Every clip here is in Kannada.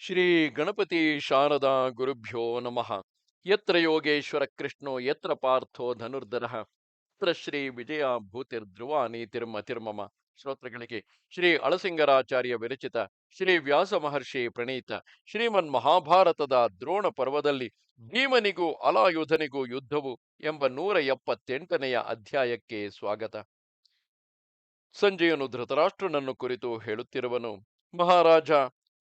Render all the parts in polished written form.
ಶ್ರೀ ಗಣಪತಿ ಶಾರದಾ ಗುರುಭ್ಯೋ ನಮಃ. ಯತ್ರ ಯೋಗೇಶ್ವರ ಕೃಷ್ಣೋ ಯತ್ರ ಪಾರ್ಥೋ ಧನುರ್ಧರಃ ತತ್ರ ಶ್ರೀ ವಿಜಯ ಭೂತಿರ್ಧ್ರುವ ನೀತಿರ್ಮತಿರ್ಮಮ. ಶ್ರೋತೃಗಳಿಗೆ ಶ್ರೀ ಅಳಸಿಂಗರಾಚಾರ್ಯ ವಿರಚಿತ ಶ್ರೀ ವ್ಯಾಸ ಮಹರ್ಷಿ ಪ್ರಣೀತ ಶ್ರೀಮನ್ ಮಹಾಭಾರತದ ದ್ರೋಣ ಪರ್ವದಲ್ಲಿ ಭೀಮನಿಗೂ ಅಲಾಯುಧನಿಗೂ ಯುದ್ಧವು ಎಂಬ 178ನೆಯ ಅಧ್ಯಾಯಕ್ಕೆ ಸ್ವಾಗತ. ಸಂಜಯನು ಧೃತರಾಷ್ಟ್ರನನ್ನು ಕುರಿತು ಹೇಳುತ್ತಿರುವನು. ಮಹಾರಾಜ,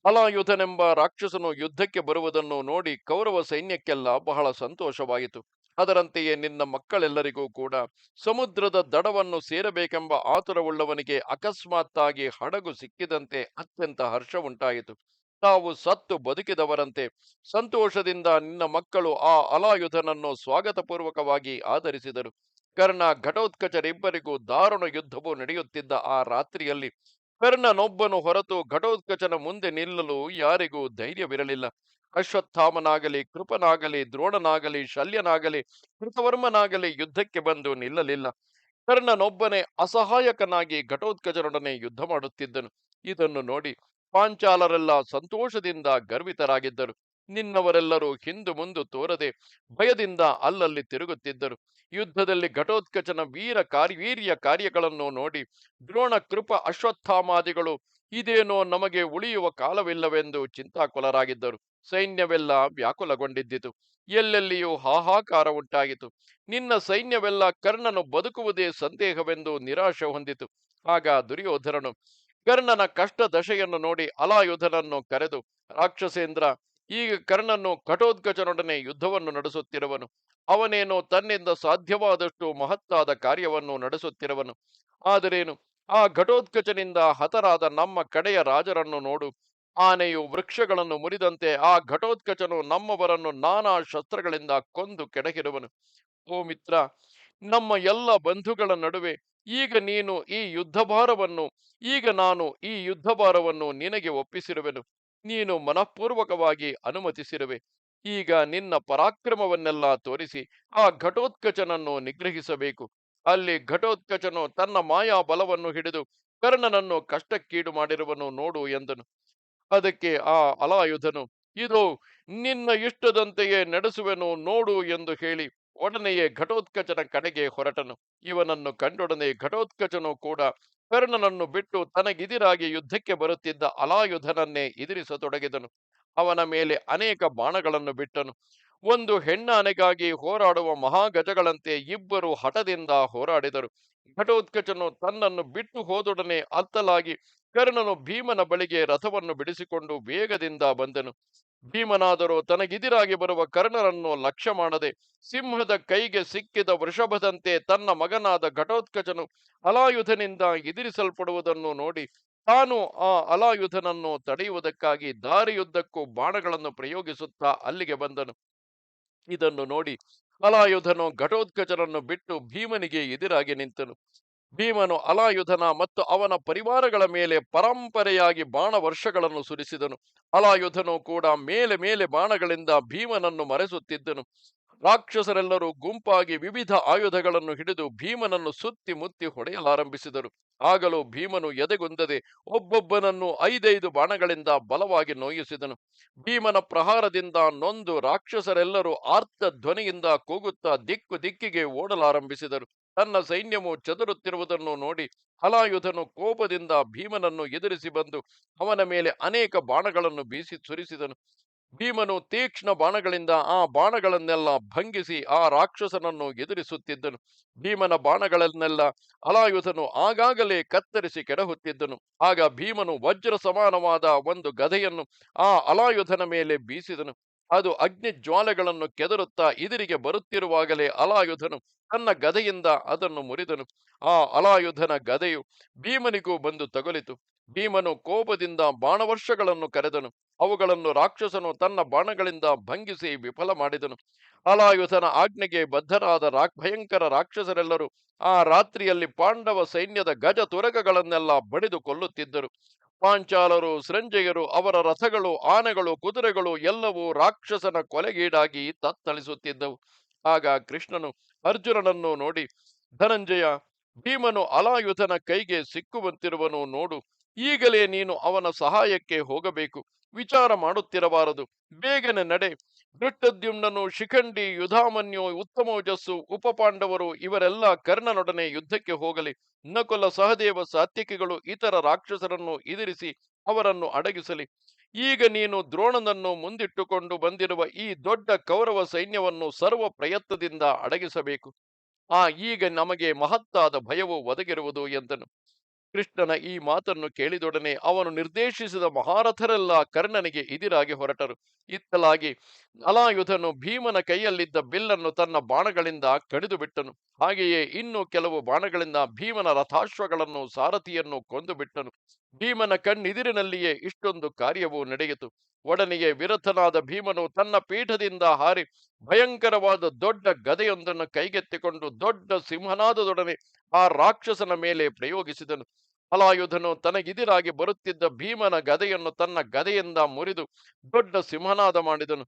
ಅಲಾಯುಧನೆಂಬ ರಾಕ್ಷಸನು ಯುದ್ಧಕ್ಕೆ ಬರುವುದನ್ನು ನೋಡಿ ಕೌರವ ಸೈನ್ಯಕ್ಕೆಲ್ಲ ಬಹಳ ಸಂತೋಷವಾಯಿತು. ಅದರಂತೆಯೇ ನಿನ್ನ ಮಕ್ಕಳೆಲ್ಲರಿಗೂ ಕೂಡ ಸಮುದ್ರದ ದಡವನ್ನು ಸೇರಬೇಕೆಂಬ ಆತುರವುಳ್ಳವನಿಗೆ ಅಕಸ್ಮಾತ್ತಾಗಿ ಹಡಗು ಸಿಕ್ಕಿದಂತೆ ಅತ್ಯಂತ ಹರ್ಷ ಉಂಟಾಯಿತು. ತಾವು ಸತ್ತು ಬದುಕಿದವರಂತೆ ಸಂತೋಷದಿಂದ ನಿನ್ನ ಮಕ್ಕಳು ಆ ಅಲಾಯುಧನನ್ನು ಸ್ವಾಗತಪೂರ್ವಕವಾಗಿ ಆದರಿಸಿದರು. ಕರ್ಣ ಘಟೋತ್ಕಚರಿಬ್ಬರಿಗೂ ದಾರುಣ ಯುದ್ಧವು ನಡೆಯುತ್ತಿದ್ದ ಆ ರಾತ್ರಿಯಲ್ಲಿ ಕರ್ಣನೊಬ್ಬನು ಹೊರತು ಘಟೋತ್ಕಚನ ಮುಂದೆ ನಿಲ್ಲಲು ಯಾರಿಗೂ ಧೈರ್ಯವಿರಲಿಲ್ಲ. ಅಶ್ವತ್ಥಾಮನಾಗಲಿ, ಕೃಪನಾಗಲಿ, ದ್ರೋಣನಾಗಲಿ, ಶಲ್ಯನಾಗಲಿ, ಕೃತವರ್ಮನಾಗಲಿ ಯುದ್ಧಕ್ಕೆ ಬಂದು ನಿಲ್ಲಲಿಲ್ಲ. ಕರ್ಣನೊಬ್ಬನೇ ಅಸಹಾಯಕನಾಗಿ ಘಟೋತ್ಕಚನೊಡನೆ ಯುದ್ಧ ಮಾಡುತ್ತಿದ್ದನು. ಇದನ್ನು ನೋಡಿ ಪಾಂಚಾಲರೆಲ್ಲ ಸಂತೋಷದಿಂದ ಗರ್ವಿತರಾಗಿದ್ದರು. ನಿನ್ನವರೆಲ್ಲರೂ ಹಿಂದು ಮುಂದು ತೋರದೆ ಭಯದಿಂದ ಅಲ್ಲಲ್ಲಿ ತಿರುಗುತ್ತಿದ್ದರು. ಯುದ್ಧದಲ್ಲಿ ಘಟೋತ್ಕಚನ ವೀರ್ಯ ಕಾರ್ಯಗಳನ್ನು ನೋಡಿ ದ್ರೋಣ, ಕೃಪ, ಅಶ್ವತ್ಥಾಮಾದಿಗಳು ಇದೇನೋ ನಮಗೆ ಉಳಿಯುವ ಕಾಲವಿಲ್ಲವೆಂದು ಚಿಂತಾಕುಲರಾಗಿದ್ದರು. ಸೈನ್ಯವೆಲ್ಲ ವ್ಯಾಕುಲಗೊಂಡಿದ್ದಿತು. ಎಲ್ಲೆಲ್ಲಿಯೂ ಹಾಹಾಕಾರ ಉಂಟಾಯಿತು. ನಿನ್ನ ಸೈನ್ಯವೆಲ್ಲ ಕರ್ಣನು ಬದುಕುವುದೇ ಸಂದೇಹವೆಂದು ನಿರಾಶೆ ಹೊಂದಿತು. ಆಗ ದುರ್ಯೋಧನನು ಕರ್ಣನ ಕಷ್ಟ ದಶೆಯನ್ನು ನೋಡಿ ಅಲಾಯುಧನನ್ನು ಕರೆದು, ರಾಕ್ಷಸೇಂದ್ರ, ಈಗ ಕರ್ಣನು ಘಟೋತ್ಕಚನೊಡನೆ ಯುದ್ಧವನ್ನು ನಡೆಸುತ್ತಿರುವನು. ಅವನೇನೋ ತನ್ನಿಂದ ಸಾಧ್ಯವಾದಷ್ಟು ಮಹತ್ತಾದ ಕಾರ್ಯವನ್ನು ನಡೆಸುತ್ತಿರುವನು. ಆದರೇನು, ಆ ಘಟೋತ್ಕಚನಿಂದ ಹತರಾದ ನಮ್ಮ ಕಡೆಯ ರಾಜರನ್ನು ನೋಡು. ಆನೆಯು ವೃಕ್ಷಗಳನ್ನು ಮುರಿದಂತೆ ಆ ಘಟೋತ್ಕಚನು ನಮ್ಮವರನ್ನು ನಾನಾ ಶಸ್ತ್ರಗಳಿಂದ ಕೊಂದು ಕೆಡಹಿರುವನು. ಓ ಮಿತ್ರ, ನಮ್ಮ ಎಲ್ಲ ಬಂಧುಗಳ ನಡುವೆ ಈಗ ನೀನು ಈ ಯುದ್ಧಭಾರವನ್ನು ಈಗ ನಾನು ಈ ಯುದ್ಧಭಾರವನ್ನು ನಿನಗೆ ಒಪ್ಪಿಸಿರುವೆನು. ನೀನು ಮನಃಪೂರ್ವಕವಾಗಿ ಅನುಮತಿಸಿರುವೆ. ಈಗ ನಿನ್ನ ಪರಾಕ್ರಮವನ್ನೆಲ್ಲ ತೋರಿಸಿ ಆ ಘಟೋತ್ಕಚನನ್ನು ನಿಗ್ರಹಿಸಬೇಕು. ಅಲ್ಲಿ ಘಟೋತ್ಕಚನು ತನ್ನ ಮಾಯಾ ಬಲವನ್ನು ಹಿಡಿದು ಕರ್ಣನನ್ನು ಕಷ್ಟಕ್ಕೀಡು ಮಾಡಿರುವನು ನೋಡು ಎಂದನು. ಅದಕ್ಕೆ ಆ ಅಲಾಯುಧನು, ಇದು ನಿನ್ನ ಇಷ್ಟದಂತೆಯೇ ನಡೆಸುವೆನು ನೋಡು ಎಂದು ಹೇಳಿ ಒಡನೆಯೇ ಘಟೋತ್ಕಚನ ಕಡೆಗೆ ಹೊರಟನು. ಇವನನ್ನು ಕಂಡೊಡನೆ ಘಟೋತ್ಕಚನು ಕೂಡ ಕರ್ಣನನ್ನು ಬಿಟ್ಟು ತನಗಿದಿರಾಗಿ ಯುದ್ಧಕ್ಕೆ ಬರುತ್ತಿದ್ದ ಅಲಾಯುಧನನ್ನೇ ಎದುರಿಸತೊಡಗಿದನು. ಅವನ ಮೇಲೆ ಅನೇಕ ಬಾಣಗಳನ್ನು ಬಿಟ್ಟನು. ಒಂದು ಹೆಣ್ಣಾನೆಗಾಗಿ ಹೋರಾಡುವ ಮಹಾಗಜಗಳಂತೆ ಇಬ್ಬರು ಹಠದಿಂದ ಹೋರಾಡಿದರು. ಘಟೋತ್ಕಚನು ತನ್ನನ್ನು ಬಿಟ್ಟು ಹೋದೊಡನೆ ಅತ್ತಲಾಗಿ ಕರ್ಣನು ಭೀಮನ ಬಳಿಗೆ ರಥವನ್ನು ಬಿಡಿಸಿಕೊಂಡು ವೇಗದಿಂದ ಬಂದನು. ಭೀಮನಾದರೂ ತನಗಿದಿರಾಗಿ ಬರುವ ಕರ್ಣನನ್ನು ಲಕ್ಷ್ಯ ಮಾಡದೆ ಸಿಂಹದ ಕೈಗೆ ಸಿಕ್ಕಿದ ವೃಷಭದಂತೆ ತನ್ನ ಮಗನಾದ ಘಟೋತ್ಕಚನು ಅಲಾಯುಧನಿಂದ ಎದುರಿಸಲ್ಪಡುವುದನ್ನು ನೋಡಿ ತಾನು ಆ ಅಲಾಯುಧನನ್ನು ತಡೆಯುವುದಕ್ಕಾಗಿ ದಾರಿಯುದ್ದಕ್ಕೂ ಬಾಣಗಳನ್ನು ಪ್ರಯೋಗಿಸುತ್ತಾ ಅಲ್ಲಿಗೆ ಬಂದನು. ಇದನ್ನು ನೋಡಿ ಅಲಾಯುಧನು ಘಟೋತ್ಕಚನನ್ನು ಬಿಟ್ಟು ಭೀಮನಿಗೆ ಎದುರಾಗಿ ನಿಂತನು. ಭೀಮನು ಅಲಾಯುಧನ ಮತ್ತು ಅವನ ಪರಿವಾರಗಳ ಮೇಲೆ ಪರಂಪರೆಯಾಗಿ ಬಾಣ ವರ್ಷಗಳನ್ನು ಸುರಿಸಿದನು. ಅಲಾಯುಧನು ಕೂಡ ಮೇಲೆ ಮೇಲೆ ಬಾಣಗಳಿಂದ ಭೀಮನನ್ನು ಮರೆಸುತ್ತಿದ್ದನು. ರಾಕ್ಷಸರೆಲ್ಲರೂ ಗುಂಪಾಗಿ ವಿವಿಧ ಆಯುಧಗಳನ್ನು ಹಿಡಿದು ಭೀಮನನ್ನು ಸುತ್ತಿ ಮುತ್ತಿ ಹೊಡೆಯಲಾರಂಭಿಸಿದರು. ಆಗಲೂ ಭೀಮನು ಎದೆಗುಂದದೆ ಒಬ್ಬೊಬ್ಬನನ್ನು 5 ಬಾಣಗಳಿಂದ ಬಲವಾಗಿ ನೋಯಿಸಿದನು. ಭೀಮನ ಪ್ರಹಾರದಿಂದ ನೊಂದು ರಾಕ್ಷಸರೆಲ್ಲರೂ ಆರ್ತ ಧ್ವನಿಯಿಂದ ಕೂಗುತ್ತಾ ದಿಕ್ಕು ದಿಕ್ಕಿಗೆ ಓಡಲಾರಂಭಿಸಿದರು. ತನ್ನ ಸೈನ್ಯವು ಚದುರುತ್ತಿರುವುದನ್ನು ನೋಡಿ ಹಲಾಯುಧನು ಕೋಪದಿಂದ ಭೀಮನನ್ನು ಎದುರಿಸಿ ಬಂದು ಅವನ ಮೇಲೆ ಅನೇಕ ಬಾಣಗಳನ್ನು ಬೀಸಿ ಸುರಿಸಿದನು. ಭೀಮನು ತೀಕ್ಷ್ಣ ಬಾಣಗಳಿಂದ ಆ ಬಾಣಗಳನ್ನೆಲ್ಲ ಭಂಗಿಸಿ ಆ ರಾಕ್ಷಸನನ್ನು ಎದುರಿಸುತ್ತಿದ್ದನು. ಭೀಮನ ಬಾಣಗಳನ್ನೆಲ್ಲ ಅಲಾಯುಧನು ಆಗಾಗಲೇ ಕತ್ತರಿಸಿ ಕೆಡಹುತ್ತಿದ್ದನು. ಆಗ ಭೀಮನು ವಜ್ರ ಸಮಾನವಾದ ಒಂದು ಗದೆಯನ್ನು ಆ ಅಲಾಯುಧನ ಮೇಲೆ ಬೀಸಿದನು. ಅದು ಅಗ್ನಿ ಜ್ವಾಲೆಗಳನ್ನು ಕೆದರುತ್ತಾ ಎದುರಿಗೆ ಬರುತ್ತಿರುವಾಗಲೇ ಅಲಾಯುಧನು ತನ್ನ ಗದೆಯಿಂದ ಅದನ್ನು ಮುರಿದನು. ಆ ಅಲಾಯುಧನ ಗದೆಯು ಭೀಮನಿಗೂ ಬಂದು ತಗುಲಿತು. ಭೀಮನು ಕೋಪದಿಂದ ಬಾಣವರ್ಷಗಳನ್ನು ಕರೆದನು. ಅವುಗಳನ್ನು ರಾಕ್ಷಸನು ತನ್ನ ಬಾಣಗಳಿಂದ ಭಂಗಿಸಿ ವಿಫಲ ಮಾಡಿದನು. ಅಲಾಯುಧನ ಆಜ್ಞೆಗೆ ಬದ್ಧರಾದ ಭಯಂಕರ ರಾಕ್ಷಸರೆಲ್ಲರೂ ಆ ರಾತ್ರಿಯಲ್ಲಿ ಪಾಂಡವ ಸೈನ್ಯದ ಗಜ ತುರಗಗಳನ್ನೆಲ್ಲ ಬಡಿದು ಕೊಲ್ಲುತ್ತಿದ್ದರು. ಪಾಂಚಾಲರು, ಸಂಜಯರು, ಅವರ ರಥಗಳು, ಆನೆಗಳು, ಕುದುರೆಗಳು ಎಲ್ಲವೂ ರಾಕ್ಷಸನ ಕೊಲೆಗೀಡಾಗಿ ತತ್ತಳಿಸುತ್ತಿದ್ದವು. ಆಗ ಕೃಷ್ಣನು ಅರ್ಜುನನನ್ನು ನೋಡಿ, ಧನಂಜಯ, ಭೀಮನು ಅಲಾಯುಧನ ಕೈಗೆ ಸಿಕ್ಕುವಂತಿರುವನು ನೋಡು. ಈಗಲೇ ನೀನು ಅವನ ಸಹಾಯಕ್ಕೆ ಹೋಗಬೇಕು. ವಿಚಾರ ಮಾಡುತ್ತಿರಬಾರದು. ಬೇಗನೆ ನಡೆ. ಧೃಷ್ಟದ್ಯುಮ್ನನು, ಶಿಖಂಡಿ, ಯುಧಾಮನ್ಯು, ಉತ್ತಮೋಜಸ್ಸು, ಉಪಪಾಂಡವರು ಇವರೆಲ್ಲ ಕರ್ಣನೊಡನೆ ಯುದ್ಧಕ್ಕೆ ಹೋಗಲಿ. ನಕುಲ, ಸಹದೇವ, ಸಾತ್ಯಕಿಗಳು ಇತರ ರಾಕ್ಷಸರನ್ನು ಎದುರಿಸಿ ಅವರನ್ನು ಅಡಗಿಸಲಿ. ಈಗ ನೀನು ದ್ರೋಣನನ್ನು ಮುಂದಿಟ್ಟುಕೊಂಡು ಬಂದಿರುವ ಈ ದೊಡ್ಡ ಕೌರವ ಸೈನ್ಯವನ್ನು ಸರ್ವ ಪ್ರಯತ್ನದಿಂದ ಅಡಗಿಸಬೇಕು. ಈಗ ನಮಗೆ ಮಹತ್ತಾದ ಭಯವು ಒದಗಿರುವುದು ಎಂದನು. ಕೃಷ್ಣನ ಈ ಮಾತನ್ನು ಕೇಳಿದೊಡನೆ ಅವನು ನಿರ್ದೇಶಿಸಿದ ಮಹಾರಥರೆಲ್ಲ ಕರ್ಣನಿಗೆ ಎದಿರಾಗಿ ಹೊರಟರು. ಇತ್ತಲಾಗಿ ಅಲಾಯುಧನು ಭೀಮನ ಕೈಯಲ್ಲಿದ್ದ ಬಿಲ್ಲನ್ನು ತನ್ನ ಬಾಣಗಳಿಂದ ಕಡಿದು ಬಿಟ್ಟನು. ಹಾಗೆಯೇ ಇನ್ನೂ ಕೆಲವು ಬಾಣಗಳಿಂದ ಭೀಮನ ರಥಾಶ್ವಗಳನ್ನು, ಸಾರಥಿಯನ್ನು ಕೊಂದು ಬಿಟ್ಟನು. ಭೀಮನ ಕಣ್ಣಿದಿರಿನಲ್ಲಿಯೇ ಇಷ್ಟೊಂದು ಕಾರ್ಯವು ನಡೆಯಿತು. ಒಡನೆಯೇ ವಿರಥನಾದ ಭೀಮನು ತನ್ನ ಪೀಠದಿಂದ ಹಾರಿ ಭಯಂಕರವಾದ ದೊಡ್ಡ ಗದೆಯೊಂದನ್ನು ಕೈಗೆತ್ತಿಕೊಂಡು ದೊಡ್ಡ ಸಿಂಹನಾದದೊಡನೆ ಆ ರಾಕ್ಷಸನ ಮೇಲೆ ಪ್ರಯೋಗಿಸಿದನು. ಹಲಾಯುಧನು ತನಗಿದಿರಾಗಿ ಬರುತ್ತಿದ್ದ ಭೀಮನ ಗದೆಯನ್ನು ತನ್ನ ಗದೆಯಿಂದ ಮುರಿದು ದೊಡ್ಡ ಸಿಂಹನಾದ ಮಾಡಿದನು.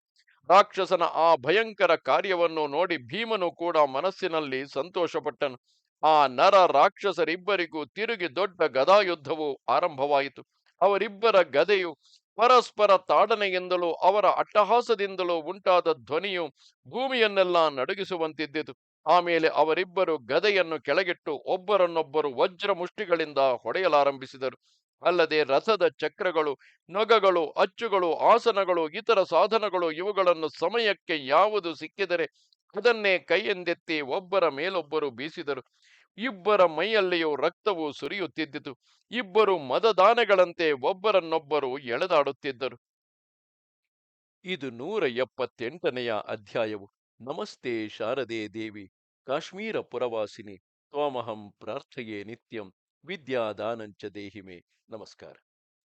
ರಾಕ್ಷಸನ ಆ ಭಯಂಕರ ಕಾರ್ಯವನ್ನು ನೋಡಿ ಭೀಮನು ಕೂಡ ಮನಸ್ಸಿನಲ್ಲಿ ಸಂತೋಷಪಟ್ಟನು. ಆ ನರ ರಾಕ್ಷಸರಿಬ್ಬರಿಗೂ ತಿರುಗಿ ದೊಡ್ಡ ಗದಾಯುದ್ಧವು ಆರಂಭವಾಯಿತು. ಅವರಿಬ್ಬರ ಗದೆಯು ಪರಸ್ಪರ ತಾಡನೆಯಿಂದಲೂ ಅವರ ಅಟ್ಟಹಾಸದಿಂದಲೂ ಉಂಟಾದ ಧ್ವನಿಯು ಭೂಮಿಯನ್ನೆಲ್ಲ ನಡುಗಿಸುವಂತಿದ್ದಿತು. ಆಮೇಲೆ ಅವರಿಬ್ಬರು ಗದೆಯನ್ನು ಕೆಳಗಿಟ್ಟು ಒಬ್ಬರನ್ನೊಬ್ಬರು ವಜ್ರ ಮುಷ್ಟಿಗಳಿಂದ ಹೊಡೆಯಲಾರಂಭಿಸಿದರು. ಅಲ್ಲದೆ ರಥದ ಚಕ್ರಗಳು, ನೊಗಗಳು, ಅಚ್ಚುಗಳು, ಆಸನಗಳು, ಇತರ ಸಾಧನಗಳು ಇವುಗಳನ್ನು ಸಮಯಕ್ಕೆ ಯಾವುದು ಸಿಕ್ಕಿದರೆ ಅದನ್ನೇ ಕೈಯೆಂದೆತ್ತಿ ಒಬ್ಬರ ಮೇಲೊಬ್ಬರು ಬೀಸಿದರು. ಇಬ್ಬರ ಮೈಯಲ್ಲಿಯೂ ರಕ್ತವು ಸುರಿಯುತ್ತಿದ್ದಿತು. ಇಬ್ಬರು ಮದದಾನೆಗಳಂತೆ ಒಬ್ಬರನ್ನೊಬ್ಬರು ಎಳೆದಾಡುತ್ತಿದ್ದರು. ಇದು 178ನೆಯ ಅಧ್ಯಾಯವು. ನಮಸ್ತೆ ಶಾರದೆ ದೇವಿ, ಕಾಶ್ಮೀರ ಪುರವಾಸಿನಿ, ತ್ವಾಮಹಂ ಪ್ರಾರ್ಥಯೇ ನಿತ್ಯಂ, ವಿದ್ಯಾದಾನಂಚ ದೇಹಿಮೆ. ನಮಸ್ಕಾರ.